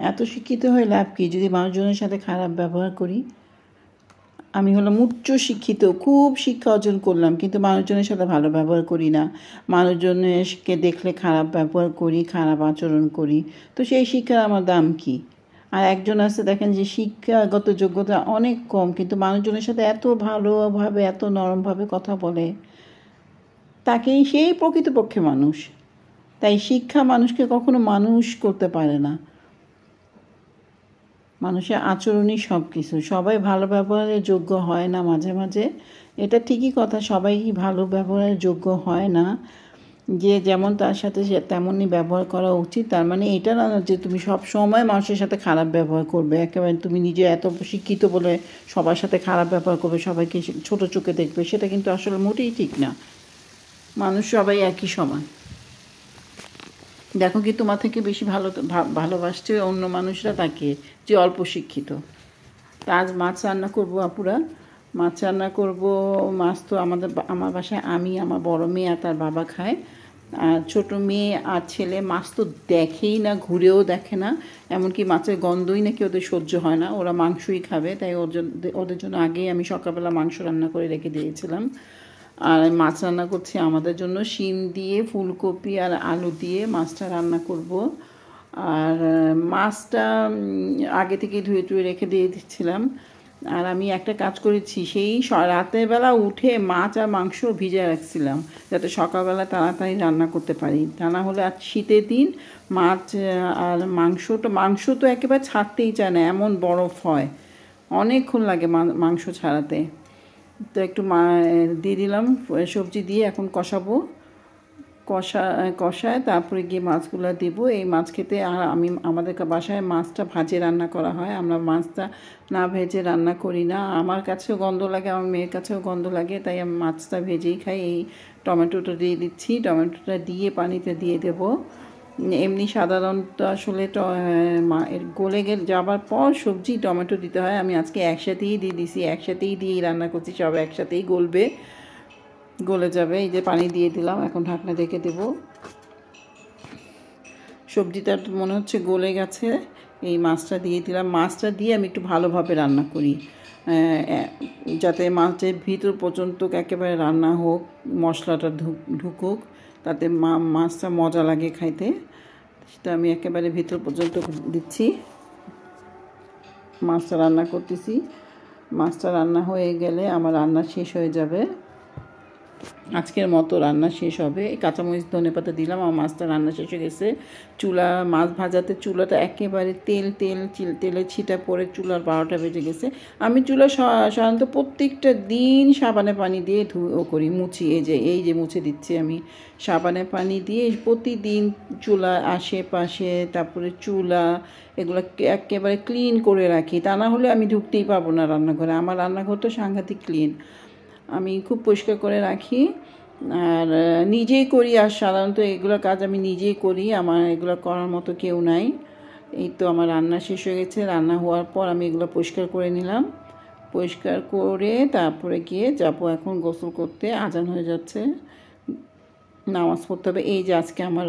এত শিক্ষিত হয়ে লাভ কি যদি মানুষজনের সাথে খারাপ ব্যবহার করি? আমি হলাম উচ্চ শিক্ষিত, খুব শিক্ষা অর্জন করলাম, কিন্তু মানুষজনের সাথে ভালো ব্যবহার করি না, মানুষজনকে দেখলে খারাপ ব্যবহার করি, খারাপ আচরণ করি। তো সেই শিক্ষার আমার দাম কি? আর একজন আছে দেখেন যে শিক্ষাগত যোগ্যতা অনেক কম, কিন্তু মানুষজনের সাথে এত ভালোভাবে, এত নরমভাবে কথা বলে, তাকেই সেই প্রকৃতপক্ষে মানুষ। তাই শিক্ষা মানুষকে কখনো মানুষ করতে পারে না। মানুষের আচরণই সব কিছু। সবাই ভালো ব্যবহারের যোগ্য হয় না মাঝে মাঝে, এটা ঠিকই কথা, সবাই ভালো ব্যবহারের যোগ্য হয় না। যে যেমন তার সাথে সে তেমনই ব্যবহার করা উচিত, তার মানে এটা না যে তুমি সব সময় মানুষের সাথে খারাপ ব্যবহার করবে, একেবারে তুমি নিজে এত শিক্ষিত বলে সবার সাথে খারাপ ব্যবহার করবে, সবাইকে ছোট চোখে দেখবে, সেটা কিন্তু আসলে মোটেই ঠিক না। মানুষ সবাই একই সমান। দেখো কি তোমার থেকে বেশি ভালোবাসছে অন্য মানুষরা তাকে, যে অল্প শিক্ষিত। তা আজ মাছ রান্না করবো আপুরা, মাছ রান্না করব। মাছ তো আমার বাসায় আমি, আমার বড় মেয়ে আর তার বাবা খায়, আর ছোটো মেয়ে আর ছেলে মাছ তো দেখেই না, ঘুরেও দেখে না, এমনকি মাছের গন্ধই নাকি ওদের সহ্য হয় না, ওরা মাংসই খাবে। তাই ওদের জন্য আগেই আমি সকালবেলা মাংস রান্না করে রেখে দিয়েছিলাম। আর মাছ রান্না করছি আমাদের জন্য, শিম দিয়ে, ফুলকপি আর আলু দিয়ে মাছটা রান্না করব। আর মাছটা আগে থেকে ধুয়ে টুয়ে রেখে দিয়ে দিচ্ছিলাম। আর আমি একটা কাজ করেছি, সেই রাতের বেলা উঠে মাছ আর মাংস ভিজে রাখছিলাম, যাতে সকালবেলা তাড়াতাড়ি রান্না করতে পারি। তা না হলে আজ শীতের দিন মাছ আর মাংস তো একেবারে ছাড়তেই চায় না, এমন বরফ হয়, অনেকক্ষণ লাগে মাংস ছাড়াতে। তো একটু দিয়ে দিলাম, সবজি দিয়ে এখন কষাবো, কষায় তারপরে গিয়ে মাছগুলো দেবো। এই মাছ খেতে, আর আমাদের বাসায় মাছটা ভাজে রান্না করা হয়, আমরা মাছটা না ভেজে রান্না করি না। আমার কাছেও গন্ধ লাগে, আমার মেয়ের কাছেও গন্ধ লাগে, তাই আমি মাছটা ভেজেই খাই। এই টমেটোটা দিয়ে দিচ্ছি, টমেটোটা দিয়ে পানিতে দিয়ে দেব। এমনি সাধারণত আসলে গলে যাবার পর সবজি টমেটো দিতে হয়, আমি আজকে একসাথেই দিয়ে দিছি, একসাথেই দিয়েই রান্না করছি, সব একসাথেই গলে যাবে। এই যে পানি দিয়ে দিলাম, এখন ঢাকনা রেখে দেব। সবজিটা মনে হচ্ছে গলে গেছে, এই মাছটা দিয়ে দিলাম। মাছটা দিয়ে আমি একটু ভালোভাবে রান্না করি, যাতে মাছের ভিতর পর্যন্ত একেবারে রান্না হোক, মশলাটা ঢুকুক, তাতে মাছটা মজা লাগে খাইতে। সেটা আমি একেবারে ভিতর পর্যন্ত দিচ্ছি, মাছটা রান্না করতেছি। মাছটা রান্না হয়ে গেলে আমার রান্না শেষ হয়ে যাবে, আজকের মতো রান্না শেষ হবে। কাঁচামরিচ ধনেপাতা দিলাম, আমার মাছটা রান্না শেষ হয়ে গেছে। মাছ ভাজাতে চুলাটা একেবারে তেলে ছিটা পড়ে চুলার 12টা বেজে গেছে। আমি চুলা সাধারণত প্রত্যেকটা দিন সাবানে পানি দিয়ে করি, মুছি। এই যে মুছে দিচ্ছি আমি সাবানে পানি দিয়ে প্রতিদিন, চুলা আশেপাশে, তারপরে চুলা, এগুলো একেবারে ক্লিন করে রাখি, তা না হলে আমি ঢুকতেই পারবো না রান্নাঘরে। আমার রান্নাঘর তো সাংঘাতিক ক্লিন, আমি খুব পরিষ্কার করে রাখি আর নিজেই করি। আর সাধারণত এগুলো কাজ আমি নিজেই করি, আমার এগুলো করার মতো কেউ নাই। এই তো আমার রান্না শেষ হয়ে গেছে, রান্না হওয়ার পর আমি এগুলো পরিষ্কার করে নিলাম। পরিষ্কার করে তারপরে গিয়ে যাবো এখন গোসল করতে, আজান হয়ে যাচ্ছে, নামাজ পড়তে হবে। এই যে আজকে আমার